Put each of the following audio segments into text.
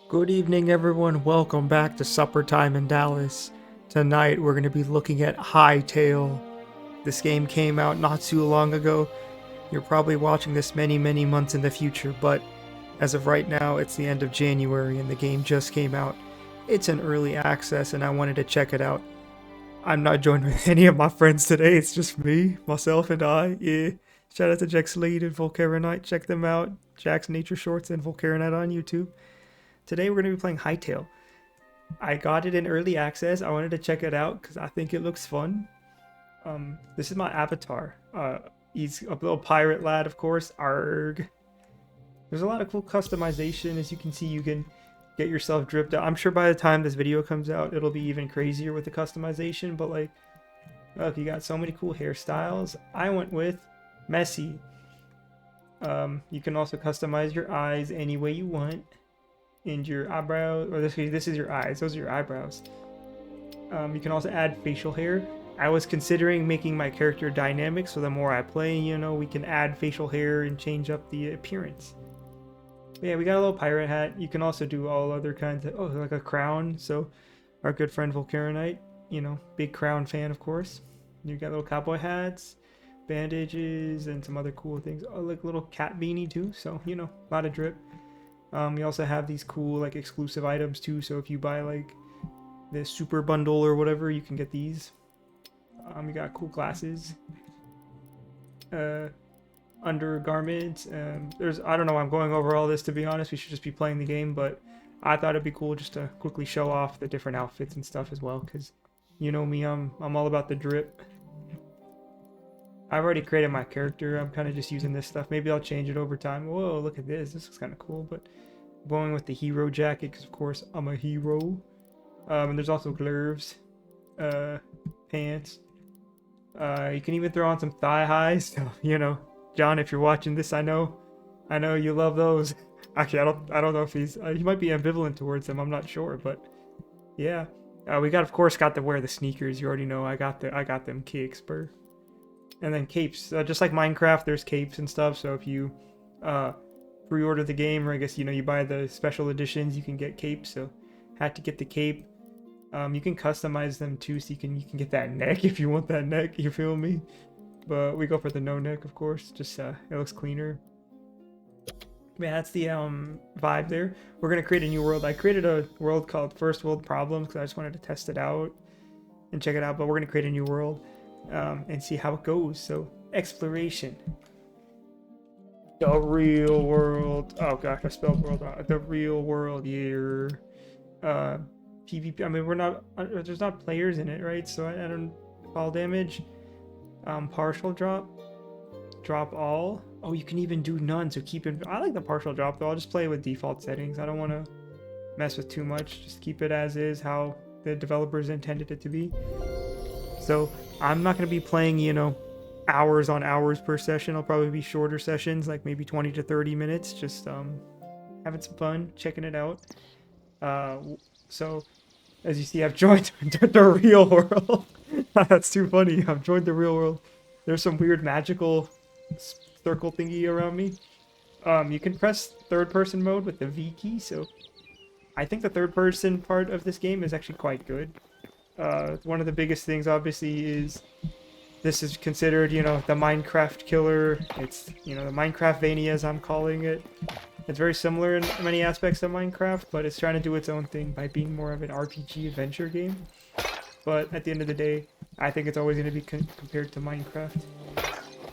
Good evening, everyone. Welcome back to Supper Time in Dallas. Tonight, we're going to be looking at Hytale. This game came out not too long ago. You're probably watching this many months in the future, but as of right now, it's the end of January and the game just came out. It's an early access, and I wanted to check it out. I'm not joined with any of my friends today. It's just me, myself, and I. Yeah. Shout out to Jack Slade and Volcaronite. Check them out. Jack's Nature Shorts and Volcaronite on YouTube. Today, we're going to be playing Hytale. I got it in early access. I wanted to check it out because I think it looks fun. This is my avatar. He's a little pirate lad, of course. Arg. There's a lot of cool customization. As you can see, you can get yourself dripped out. I'm sure by the time this video comes out, it'll be even crazier with the customization. But like, look, you got so many cool hairstyles. I went with messy. You can also customize your eyes any way you want. And your eyebrows, or this is your eyes. Those are your eyebrows. You can also add facial hair. I was considering making my character dynamic, so the more I play, we can add facial hair and change up the appearance. But yeah, we got a little pirate hat. You can also do all other kinds of, like a crown. So our good friend Volcaronite, big crown fan, of course. You got little cowboy hats, bandages, and some other cool things. Oh, like little cat beanie too. So, a lot of drip. We also have these cool like exclusive items too, so if you buy like this super bundle or whatever, you can get these. We got cool glasses, undergarments. I don't know, I'm going over all this, to be honest. We should just be playing the game, but I thought it'd be cool just to quickly show off the different outfits and stuff as well, because you know me, I'm all about the drip. I've already created my character. I'm kind of just using this stuff. Maybe I'll change it over time. Whoa, look at this. This looks kind of cool. But I'm going with the hero jacket because, of course, I'm a hero. And there's also gloves, pants. You can even throw on some thigh highs. So, John, if you're watching this, I know you love those. Actually, I don't know if he might be ambivalent towards them. I'm not sure, but yeah. We of course got to wear the sneakers. You already know I got them kicks, bro. And then capes, just like Minecraft, there's capes and stuff. So if you pre-order the game, or I guess you buy the special editions, you can get capes. So had to get the cape. You can customize them too, so you can get that neck if you want that neck. You feel me? But we go for the no neck, of course. Just it looks cleaner. Yeah, that's the vibe there. We're gonna create a new world. I created a world called First World Problems because I just wanted to test it out and check it out. But we're gonna create a new world. And see how it goes. So, exploration. The real world. Oh gosh, I spelled world wrong. The real world here. PvP. I mean, there's not players in it, right? So I don't. Fall damage. Partial drop. Drop all. Oh, you can even do none. So I like the partial drop though. I'll just play with default settings. I don't want to mess with too much. Just keep it as is, how the developers intended it to be. So I'm not going to be playing, hours on hours per session. I'll probably be shorter sessions, like maybe 20 to 30 minutes, just having some fun, checking it out. So as you see, I've joined the real world. That's too funny. I've joined the real world. There's some weird magical circle thingy around me. You can press third person mode with the V key, so I think the third person part of this game is actually quite good. One of the biggest things, obviously, is this is considered, the Minecraft killer. It's, the Minecraftvania, as I'm calling it. It's very similar in many aspects of Minecraft, but it's trying to do its own thing by being more of an RPG adventure game. But at the end of the day, I think it's always going to be compared to Minecraft.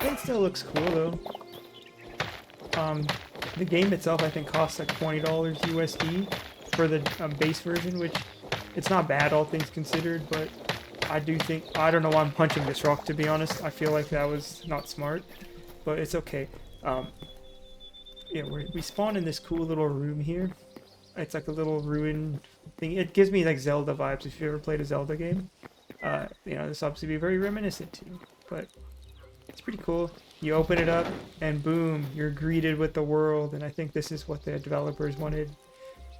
It still looks cool, though. The game itself, I think, costs like $20 USD for the base version, which... It's not bad, all things considered, but I don't know why I'm punching this rock, to be honest. I feel like that was not smart, but it's okay. Yeah, we spawn in this cool little room here. It's like a little ruin thing. It gives me like Zelda vibes, if you ever played a Zelda game. This obviously be very reminiscent to, but it's pretty cool. You open it up, and boom, you're greeted with the world, and I think this is what the developers wanted.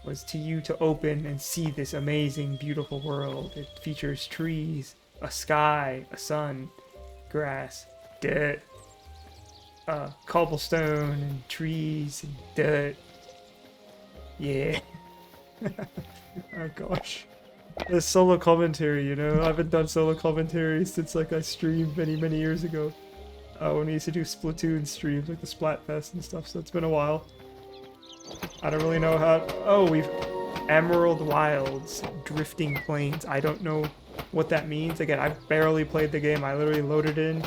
Was to open and see this amazing, beautiful world. It features trees, a sky, a sun, grass, dirt, cobblestone, and trees, and dirt. Yeah. Oh gosh. The solo commentary, you know? I haven't done solo commentary since like I streamed many, many years ago. When we used to do Splatoon streams, like the Splatfest and stuff, so it's been a while. I don't really know how... Oh, we've... Emerald Wilds, Drifting Plains. I don't know what that means. Again, I barely played the game. I literally loaded in,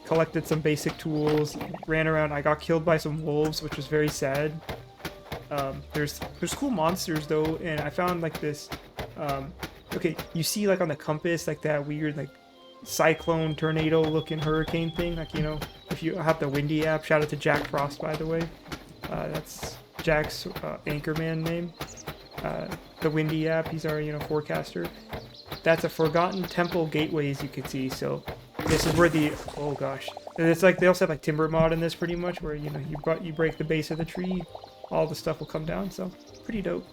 collected some basic tools, ran around. I got killed by some wolves, which was very sad. There's cool monsters though, and I found like this. Okay, you see like on the compass like that weird like cyclone tornado looking hurricane thing. Like, you know, if you have the Windy app, shout out to Jack Frost, by the way. That's Jack's Anchorman name. The Windy app, he's our, you know, forecaster. That's a forgotten temple gateway, as you can see. So this is where the, oh gosh, it's like they also have like timber mod in this pretty much, where, you know, you break the base of the tree, all the stuff will come down. So pretty dope.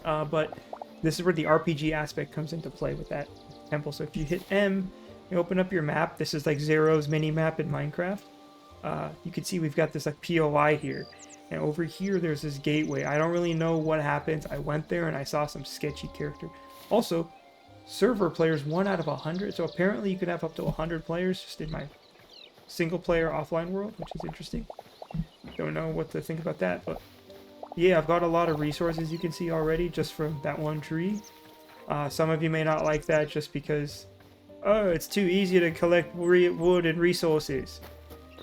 But this is where the RPG aspect comes into play with that temple. So if you hit M, you open up your map. This is like Zero's mini map in Minecraft. You can see we've got this like POI here, and over here there's this gateway. I don't really know what happens. I went there and I saw some sketchy character. Also, server players 1 out of 100, so apparently you could have up to 100 players just in my single player offline world, which is interesting. Don't know what to think about that, but yeah, I've got a lot of resources you can see already just from that one tree. Some of you may not like that just because, oh, it's too easy to collect wood and resources.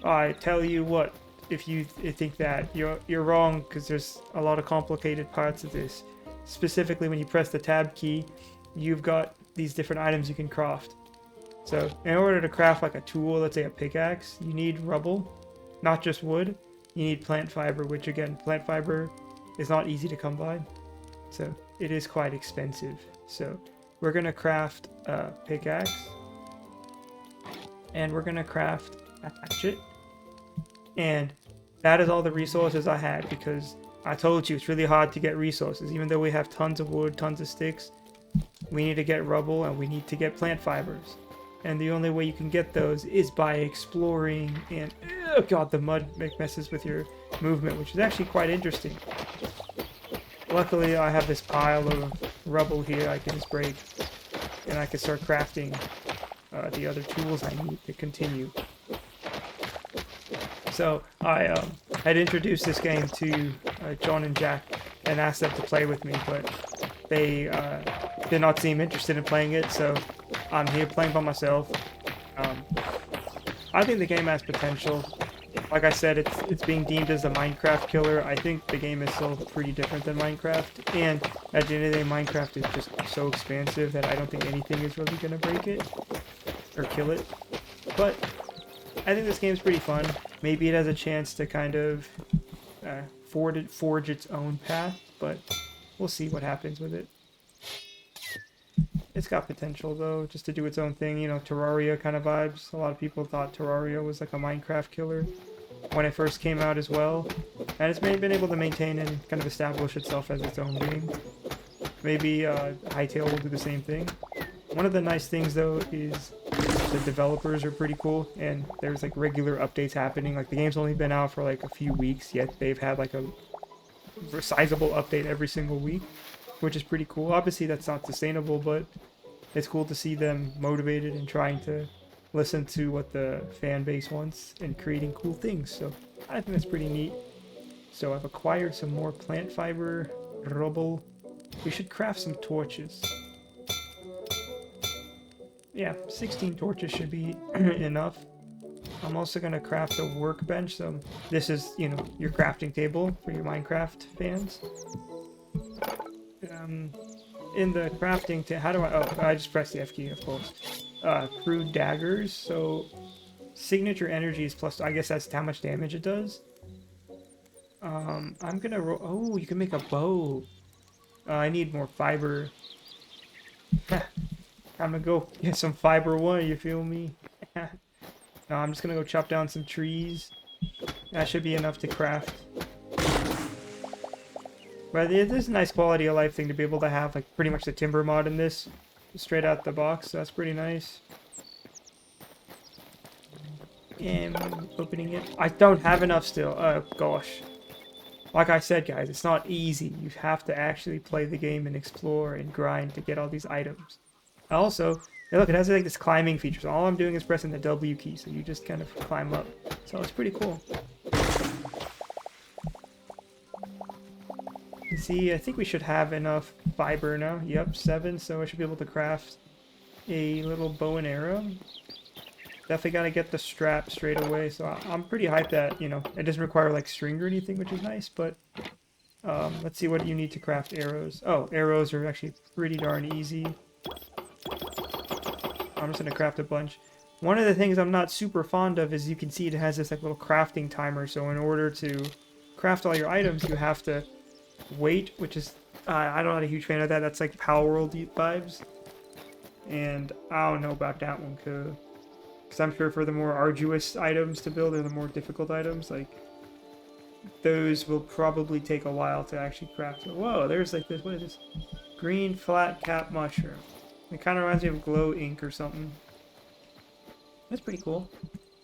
I tell you what, if you think that, you're wrong, because there's a lot of complicated parts of this. Specifically, when you press the tab key, you've got these different items you can craft. So, in order to craft like a tool, let's say a pickaxe, you need rubble, not just wood. You need plant fiber, which again, plant fiber is not easy to come by. So, it is quite expensive. So, we're going to craft a pickaxe. And we're going to craft a hatchet. And that is all the resources I had, because I told you it's really hard to get resources. Even though we have tons of wood, tons of sticks, we need to get rubble and we need to get plant fibers. And the only way you can get those is by exploring, and oh god, the mud messes with your movement, which is actually quite interesting. Luckily, I have this pile of rubble here I can just break, and I can start crafting the other tools I need to continue. So I had introduced this game to John and Jack and asked them to play with me, but they did not seem interested in playing it, so I'm here playing by myself. I think the game has potential. Like I said, it's being deemed as a Minecraft killer. I think the game is still pretty different than Minecraft, and at the end of the day, Minecraft is just so expansive that I don't think anything is really going to break it or kill it. But I think this game's pretty fun. Maybe it has a chance to kind of forge its own path, but we'll see what happens with it. It's got potential, though, just to do its own thing, you know, Terraria kind of vibes. A lot of people thought Terraria was like a Minecraft killer when it first came out as well. And it's been able to maintain and kind of establish itself as its own game. Maybe Hytale will do the same thing. One of the nice things, though, is the developers are pretty cool, and there's like regular updates happening. Like the game's only been out for like a few weeks, yet they've had like a sizable update every single week, which is pretty cool. Obviously that's not sustainable, but it's cool to see them motivated and trying to listen to what the fan base wants and creating cool things. So I think that's pretty neat. So I've acquired some more plant fiber, rubble. We should craft some torches. Yeah, 16 torches should be enough. I'm also going to craft a workbench. So this is, you know, your crafting table for your Minecraft fans. In the crafting, how do I, oh, I just pressed the F key, of course. Crude daggers, so signature energy is plus, I guess that's how much damage it does. I'm gonna roll, oh, you can make a bow. I need more fiber. I'm gonna go get some fiber one, you feel me? No, I'm just gonna go chop down some trees. That should be enough to craft. But it is a nice quality of life thing to be able to have, like, pretty much the timber mod in this straight out the box. So that's pretty nice. And opening it. I don't have enough still. Oh, gosh. Like I said, guys, it's not easy. You have to actually play the game and explore and grind to get all these items. Also, hey, look, it has like this climbing feature. So all I'm doing is pressing the W key, so you just kind of climb up. So it's pretty cool. You see, I think we should have enough fiber now. Yep, 7, so I should be able to craft a little bow and arrow. Definitely gotta get the strap straight away, so I'm pretty hyped that, you know, it doesn't require like string or anything, which is nice, but let's see what you need to craft arrows. Oh, arrows are actually pretty darn easy. I'm just gonna craft a bunch. One of the things I'm not super fond of is you can see it has this like little crafting timer, so in order to craft all your items, you have to wait, which is, I'm not a huge fan of that. That's like Power World vibes. And I don't know about that one, because I'm sure for the more arduous items to build or the more difficult items, like, those will probably take a while to actually craft. Whoa, there's like this, what is this? Green flat cap mushroom. It kind of reminds me of glow ink or something. That's pretty cool.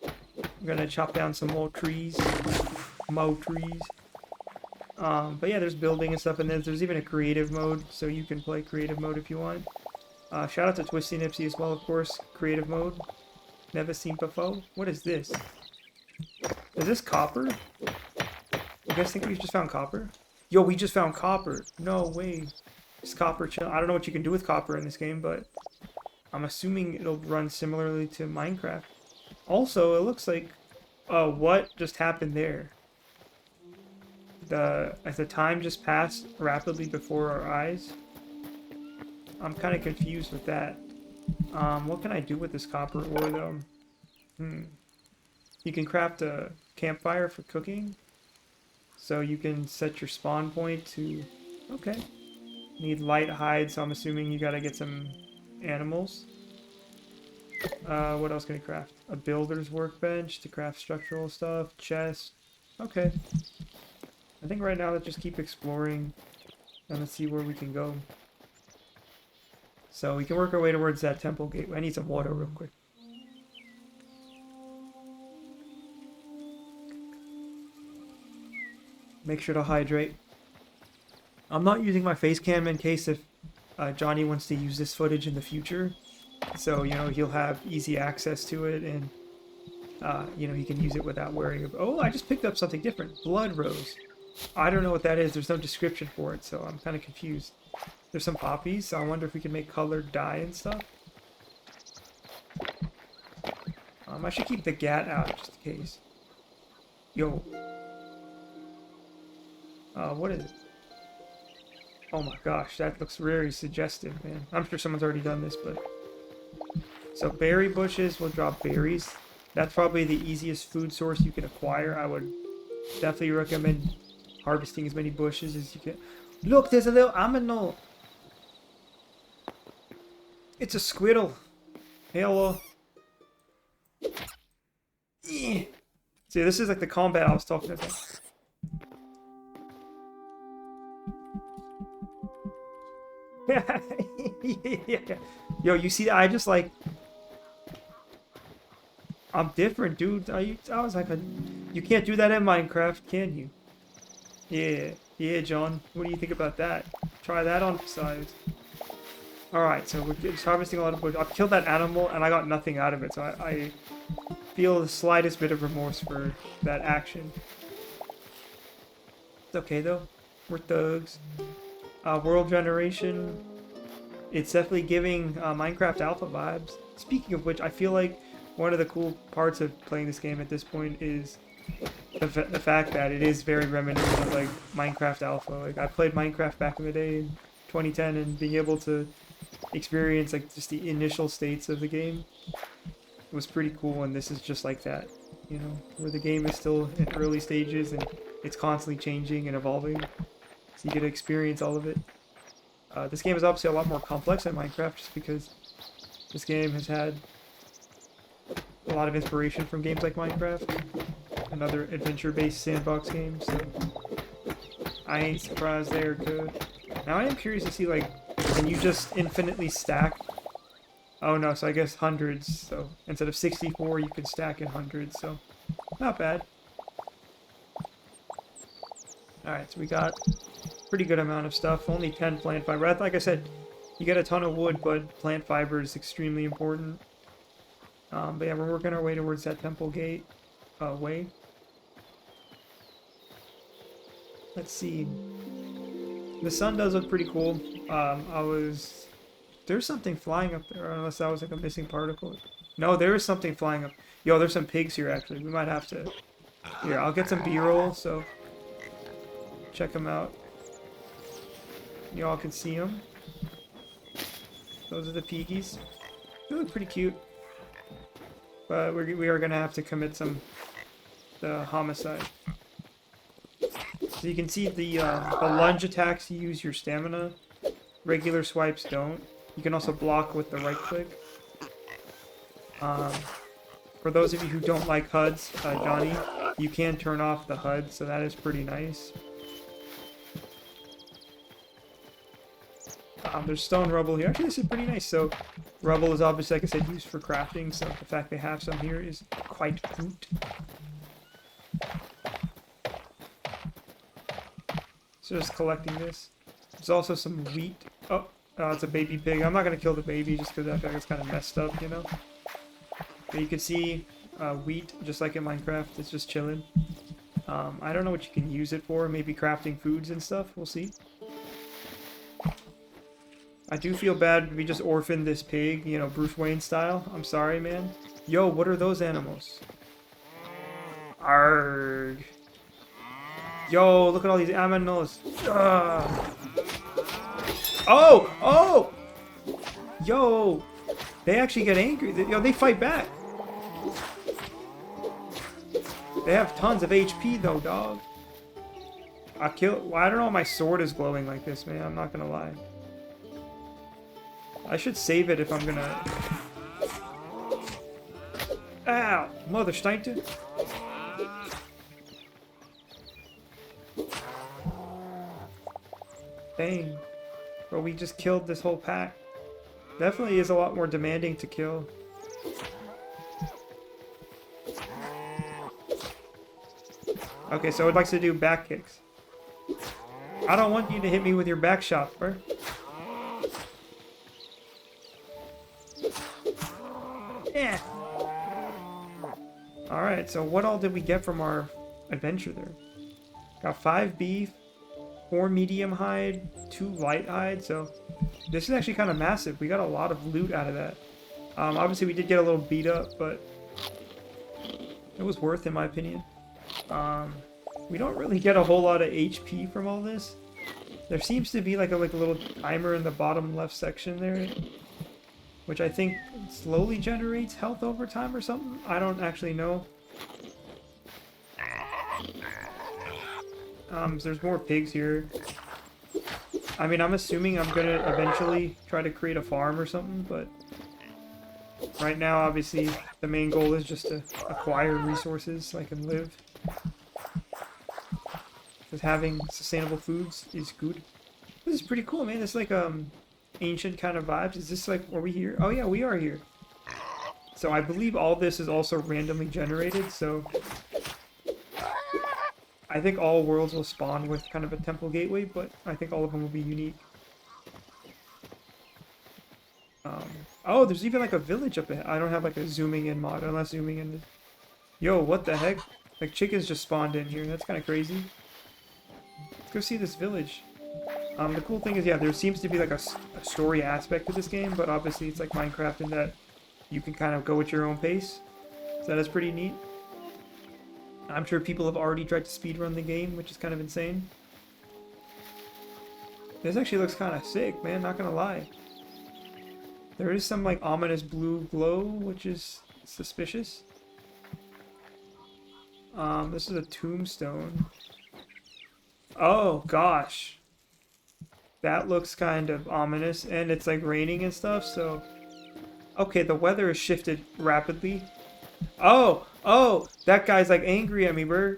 I'm gonna chop down some more trees. But yeah, there's building and stuff, and there's even a creative mode, so you can play creative mode if you want. Shout out to Twisty Nipsey as well, of course. Creative mode. Never seen before. What is this? Is this copper? You guys think we just found copper? Yo, we just found copper. No way. It's copper chill. I don't know what you can do with copper in this game, but I'm assuming it'll run similarly to Minecraft. Also, it looks like... what just happened there? As the time just passed rapidly before our eyes. I'm kind of confused with that. What can I do with this copper ore, though? You can craft a campfire for cooking. So you can set your spawn point to... Okay. Need light hide, so I'm assuming you gotta get some animals. What else can I craft? A builder's workbench to craft structural stuff. Chest. Okay. I think right now let's just keep exploring and let's see where we can go. So we can work our way towards that temple gate. I need some water real quick. Make sure to hydrate. I'm not using my face cam in case if Johnny wants to use this footage in the future. So, you know, he'll have easy access to it and, you know, he can use it without worrying about... Oh, I just picked up something different. Blood rose. I don't know what that is. There's no description for it, so I'm kind of confused. There's some poppies, so I wonder if we can make colored dye and stuff. I should keep the gat out just in case. Yo. What is it? Oh my gosh, that looks very suggestive, man. I'm sure someone's already done this, but... So berry bushes will drop berries. That's probably the easiest food source you can acquire. I would definitely recommend harvesting as many bushes as you can. Look, there's a little aminal. It's a squirrel. Hello. See, this is like the combat I was talking about. Yeah. Yo, you see, I just like... I'm different, dude. I was like, you can't do that in Minecraft, can you? Yeah, John. What do you think about that? Try that on size. Alright, so we're just harvesting a lot of wood. I've killed that animal, and I got nothing out of it, so I feel the slightest bit of remorse for that action. It's okay, though. We're thugs. World generation. It's definitely giving Minecraft alpha vibes. Speaking of which, I feel like one of the cool parts of playing this game at this point is the fact that it is very reminiscent of like Minecraft alpha. Like I played Minecraft back in the day in 2010, and being able to experience like just the initial states of the game was pretty cool. And this is just like that, you know, where the game is still in early stages and it's constantly changing and evolving. So you get to experience all of it. This game is obviously a lot more complex than Minecraft, just because this game has had a lot of inspiration from games like Minecraft and other adventure-based sandbox games, so I ain't surprised there, good. Now I am curious to see, like, can you just infinitely stack? Oh no, so I guess hundreds, so instead of 64 you can stack in hundreds, so not bad. Alright, so we got pretty good amount of stuff. Only 10 plant fiber. Like I said, you get a ton of wood, but plant fiber is extremely important. But yeah, we're working our way towards that temple gate way. Let's see. The sun does look pretty cool. There's something flying up there, unless that was like a missing particle. No, there is something flying up. Yo, there's some pigs here actually. We might have to. Here, I'll get some B-roll, so check them out. Y'all can see them. Those are the piggies. They look pretty cute. But we are gonna have to commit the homicide. So you can see the lunge attacks, you use your stamina. Regular swipes don't. You can also block with the right click. For those of you who don't like HUDs, Johnny, you can turn off the HUD, so that is pretty nice. There's stone rubble here. Actually, this is pretty nice. So, rubble is obviously, like I said, used for crafting, so the fact they have some here is quite good. So just collecting this. There's also some wheat. Oh, it's a baby pig. I'm not going to kill the baby just because I feel like it's kind of messed up, you know? But you can see wheat, just like in Minecraft, it's just chilling. I don't know what you can use it for. Maybe crafting foods and stuff. We'll see. I do feel bad we just orphaned this pig, you know, Bruce Wayne style. I'm sorry, man. Yo, what are those animals? Arrgh. Yo, look at all these aminos. Oh! Oh! Yo! They actually get angry. Yo, they fight back. They have tons of HP though, dog. Well, I don't know why my sword is glowing like this, man. I'm not gonna lie. I should save it if I'm gonna... Ow! Mother Steinton. Dang. Bro, we just killed this whole pack. Definitely is a lot more demanding to kill. Okay, so it likes to do back kicks. I don't want you to hit me with your back shot, bro. Yeah. Alright, so what all did we get from our adventure there? Got 5 beef, 4 medium hide, 2 light hide, so this is actually kind of massive. We got a lot of loot out of that. Obviously we did get a little beat up, but it was worth, in my opinion. We don't really get a whole lot of HP from all this. There seems to be like a little timer in the bottom left section there, which I think slowly generates health over time or something. I don't actually know. There's more pigs here. I mean, I'm assuming I'm gonna eventually try to create a farm or something, but right now, obviously, the main goal is just to acquire resources so I can live. Because having sustainable foods is good. This is pretty cool, man. It's like ancient kind of vibes. Is this like, are we here? Oh yeah, we are here. So I believe all this is also randomly generated, so I think all worlds will spawn with kind of a temple gateway, but I think all of them will be unique. Oh, there's even like a village up ahead. I don't have like a zooming in mod, unless zooming in. Yo, what the heck? Like chickens just spawned in here. That's kind of crazy. Let's go see this village. The cool thing is, yeah, there seems to be like a story aspect to this game, but obviously it's like Minecraft in that you can kind of go at your own pace. So that is pretty neat. I'm sure people have already tried to speedrun the game, which is kind of insane. This actually looks kind of sick, man, not gonna lie. There is some like ominous blue glow, which is suspicious. This is a tombstone. Oh gosh. That looks kind of ominous, and it's like raining and stuff, so... Okay, the weather has shifted rapidly. Oh! Oh! That guy's like angry at me, bro.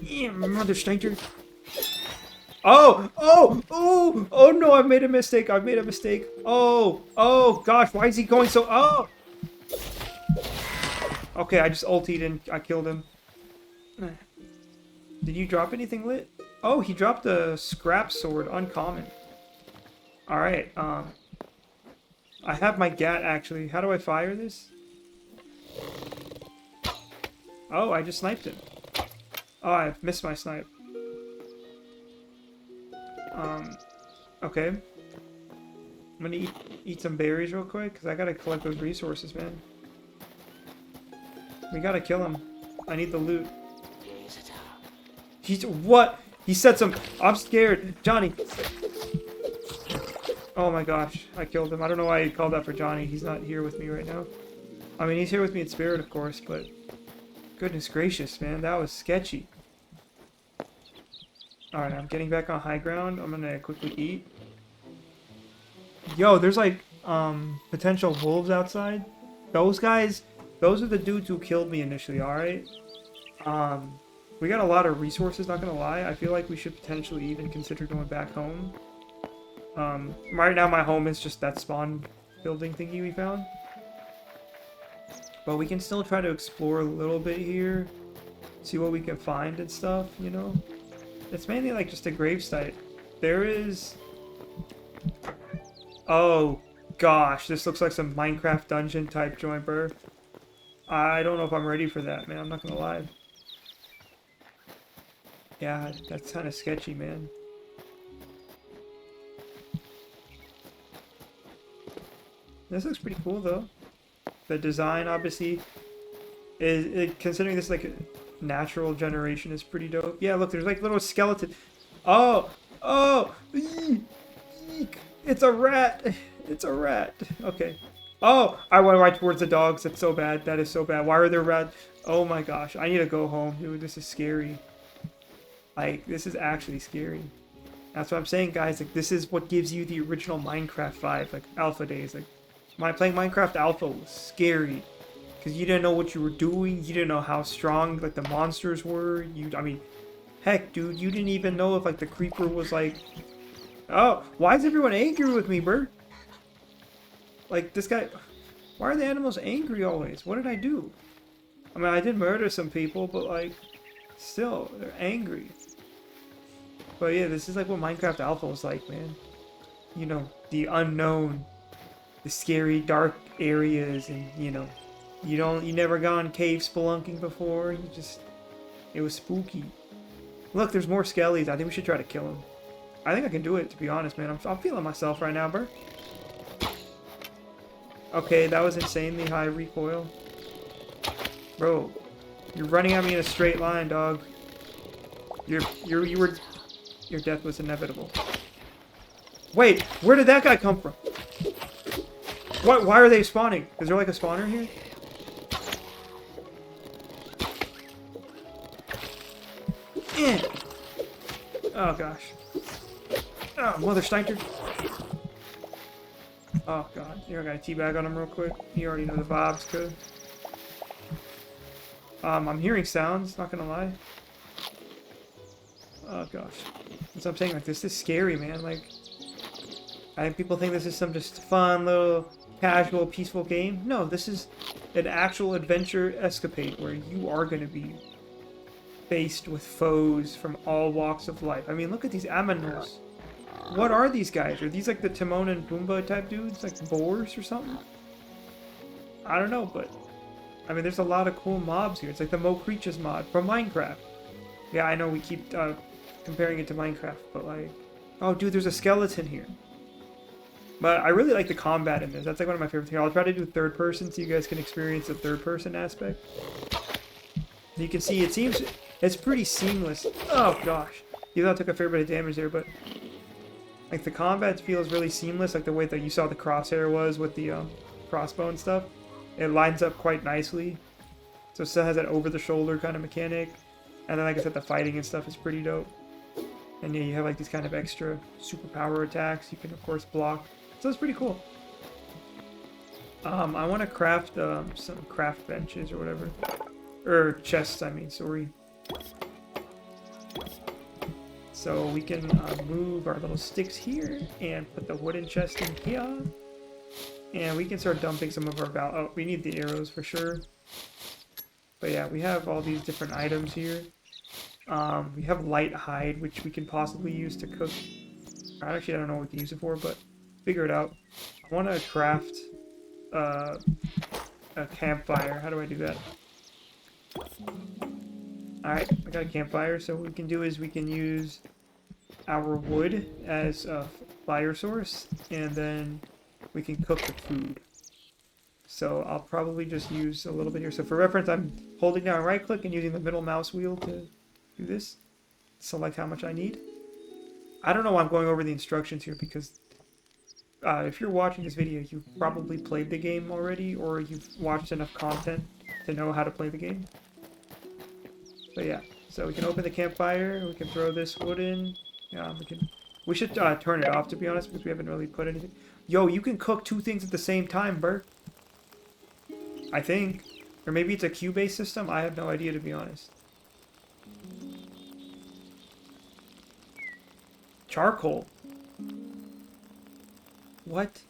Yeah, mother stinker. Oh! Oh! Oh! Oh no, I've made a mistake. I've made a mistake. Oh! Oh gosh, why is he going so... Oh! Okay, I just ultied and I killed him. Did you drop anything lit? Oh, he dropped a scrap sword, uncommon. Alright, I have my gat actually. How do I fire this? Oh, I just sniped him. Oh, I missed my snipe. Okay. I'm gonna eat some berries real quick, because I gotta collect those resources, man. We gotta kill him. I need the loot. He's... What? He said some... I'm scared. Johnny. Oh my gosh. I killed him. I don't know why he called out for Johnny. He's not here with me right now. I mean, he's here with me in spirit, of course, but... Goodness gracious, man. That was sketchy. Alright, I'm getting back on high ground. I'm gonna quickly eat. Yo, there's like, potential wolves outside. Those guys, those are the dudes who killed me initially, alright? We got a lot of resources, not gonna lie. I feel like we should potentially even consider going back home. Right now my home is just that spawn building thingy we found. But we can still try to explore a little bit here. See what we can find and stuff, you know? It's mainly like just a gravesite. There is... Oh, gosh. This looks like some Minecraft dungeon type joint, bro. I don't know if I'm ready for that, man. I'm not gonna lie. Yeah, that's kind of sketchy, man. This looks pretty cool, though. The design, obviously, considering this like a natural generation, is pretty dope. Yeah, look, there's like little skeleton. Oh, oh, eek. It's a rat. It's a rat. Okay. Oh, I went right towards the dogs. That's so bad. That is so bad. Why are there rats? Oh my gosh, I need to go home, dude. This is scary. Like, this is actually scary. That's what I'm saying, guys. Like, this is what gives you the original Minecraft vibe, like alpha days. Like, playing Minecraft Alpha was scary because you didn't know what you were doing. You didn't know how strong like the monsters were. I mean, heck, dude, you didn't even know if like the creeper was like. Oh, why is everyone angry with me, bro? Like this guy. Why are the animals angry always? What did I do? I mean, I did murder some people, but like, still, they're angry. But yeah, this is like what Minecraft Alpha was like, man. You know, the unknown. The scary dark areas, and you know, you never gone cave spelunking before. It was spooky. Look, there's more skellies. I think we should try to kill him. I think I can do it, to be honest, man. I'm feeling myself right now, bro. Okay, that was insanely high recoil. Bro, you're running at me in a straight line, dog. Your death was inevitable. Wait, where did that guy come from? Why are they spawning? Is there like a spawner here? Eh. Oh gosh. Oh, Mother Steinter. Oh god. Here, I got a teabag on him real quick. You already know the vibes, cuz. I'm hearing sounds, not gonna lie. Oh gosh. That's what I'm saying, like, this is scary, man. Like, I think people think this is some just fun little casual, peaceful game. No, this is an actual adventure escapade where you are going to be faced with foes from all walks of life. I mean, look at these aminos. What are these guys? Are these like the Timon and Pumbaa type dudes? Like boars or something? I don't know, but I mean, there's a lot of cool mobs here. It's like the Mo Creatures mod from Minecraft. Yeah, I know we keep comparing it to Minecraft, but like... Oh, dude, there's a skeleton here. But I really like the combat in this. That's like one of my favorite things. I'll try to do third person so you guys can experience the third person aspect. You can see it's pretty seamless. Oh gosh. Even though I took a fair bit of damage there, but like the combat feels really seamless, like the way that you saw the crosshair was with the crossbow and stuff. It lines up quite nicely. So it still has that over the shoulder kind of mechanic. And then like I said, the fighting and stuff is pretty dope. And yeah, you have like these kind of extra superpower attacks you can of course block. So it's pretty cool. I want to craft some craft benches or whatever. Or chests, I mean, sorry. So we can move our little sticks here and put the wooden chest in here. And we can start dumping some of our oh, we need the arrows for sure. But yeah, we have all these different items here. We have light hide, which we can possibly use to cook. Actually, I don't know what we can use it for, but figure it out. I want to craft uh, a campfire. How do I do that? Alright, I got a campfire, so what we can do is we can use our wood as a fire source, and then we can cook the food. So I'll probably just use a little bit here. So for reference, I'm holding down right click and using the middle mouse wheel to do this. Select how much I need. I don't know why I'm going over the instructions here, because if you're watching this video, you've probably played the game already, or you've watched enough content to know how to play the game. But yeah, so we can open the campfire, we can throw this wood in. Yeah, we should turn it off, to be honest, because we haven't really put anything. Yo, you can cook two things at the same time, Bert. I think. Or maybe it's a queue-based system? I have no idea, to be honest. Charcoal. What?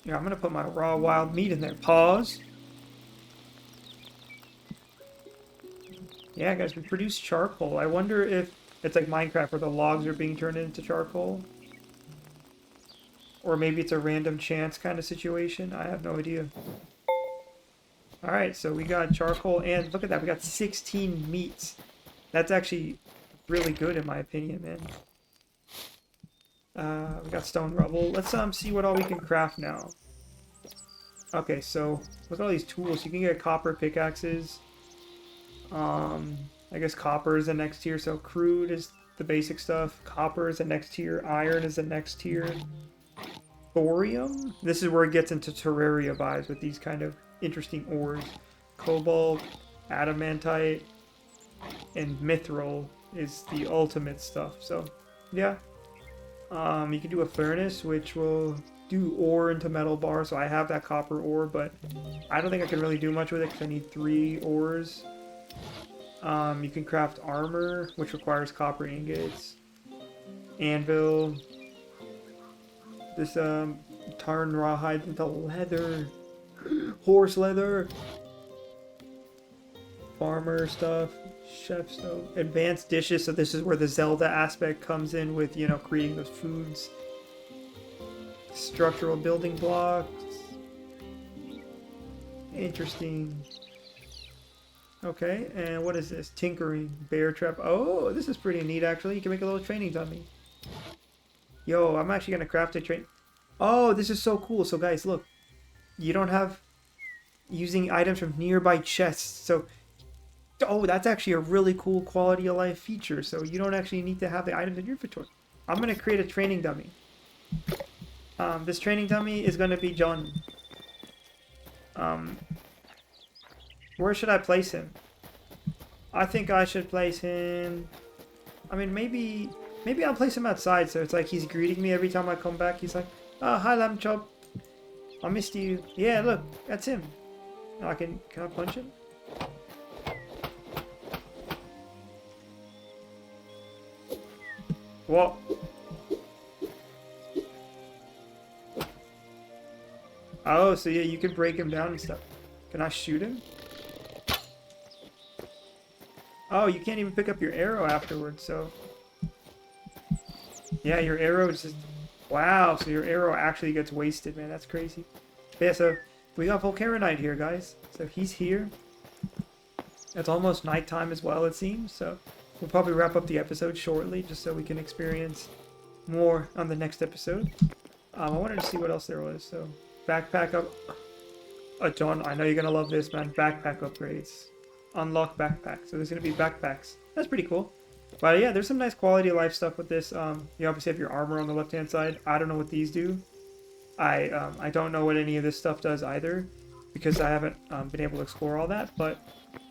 Yeah, I'm gonna put my raw wild meat in there. Pause. Yeah, guys, we produce charcoal. I wonder if it's like Minecraft where the logs are being turned into charcoal. Or maybe it's a random chance kind of situation. I have no idea. Alright, so we got charcoal, and look at that, we got 16 meats. That's actually really good in my opinion, man. We got stone rubble. Let's see what all we can craft now. Okay, so look at all these tools. You can get copper pickaxes. I guess copper is the next tier, so crude is the basic stuff. Copper is the next tier. Iron is the next tier. Thorium? This is where it gets into Terraria vibes with these kind of interesting ores. Cobalt, adamantite, and mithril is the ultimate stuff. So, yeah. You can do a furnace, which will do ore into metal bar. So I have that copper ore, but I don't think I can really do much with it because I need 3 ores. You can craft armor, which requires copper ingots. Anvil. This turn rawhide into leather. Horse leather. Farmer stuff. Chef stove. Advanced dishes. So this is where the Zelda aspect comes in with, you know, creating those foods. Structural building blocks. Interesting. Okay, and what is this? Tinkering. Bear trap. Oh, this is pretty neat, actually. You can make a little training dummy. Yo, I'm actually going to craft a train. Oh, this is so cool. So, guys, look. You don't have using items from nearby chests. So, oh, that's actually a really cool quality of life feature. So, you don't actually need to have the items in your inventory. I'm going to create a training dummy. This training dummy is going to be John. Where should I place him? I think I should place him... I mean, maybe I'll place him outside, so it's like he's greeting me every time I come back. He's like, oh, hi, lamb chop. I missed you. Yeah, look, that's him. Can I punch him? What? Oh, so yeah, you can break him down and stuff. Can I shoot him? Oh, you can't even pick up your arrow afterwards, so... Yeah, your arrow is just... Wow, so your arrow actually gets wasted, man. That's crazy. But yeah, so we got Volcaronite here, guys. So he's here. It's almost nighttime as well, it seems. So we'll probably wrap up the episode shortly, just so we can experience more on the next episode. I wanted to see what else there was. So backpack up... John, I know you're going to love this, man. Backpack upgrades. Unlock backpack. So there's going to be backpacks. That's pretty cool. But yeah, there's some nice quality of life stuff with this. You obviously have your armor on the left-hand side. I don't know what these do. I don't know what any of this stuff does either, because I haven't been able to explore all that. But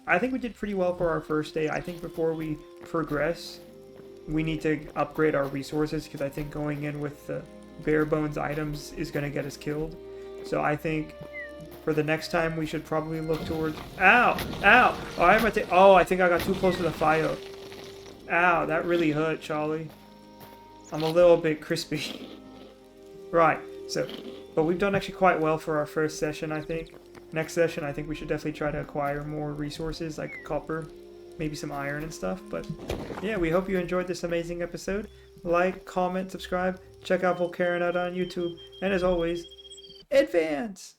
I think we did pretty well for our first day. I think before we progress, we need to upgrade our resources, because I think going in with the bare bones items is going to get us killed. So I think... For the next time, we should probably look towards... Ow! Ow! Oh, I think I got too close to the fire. Ow, that really hurt, Charlie. I'm a little bit crispy. Right, so... But we've done actually quite well for our first session, I think. Next session, I think we should definitely try to acquire more resources, like copper. maybe some iron and stuff. But yeah, we hope you enjoyed this amazing episode. Like, comment, subscribe, check out Volcaren out on YouTube, and as always, advance!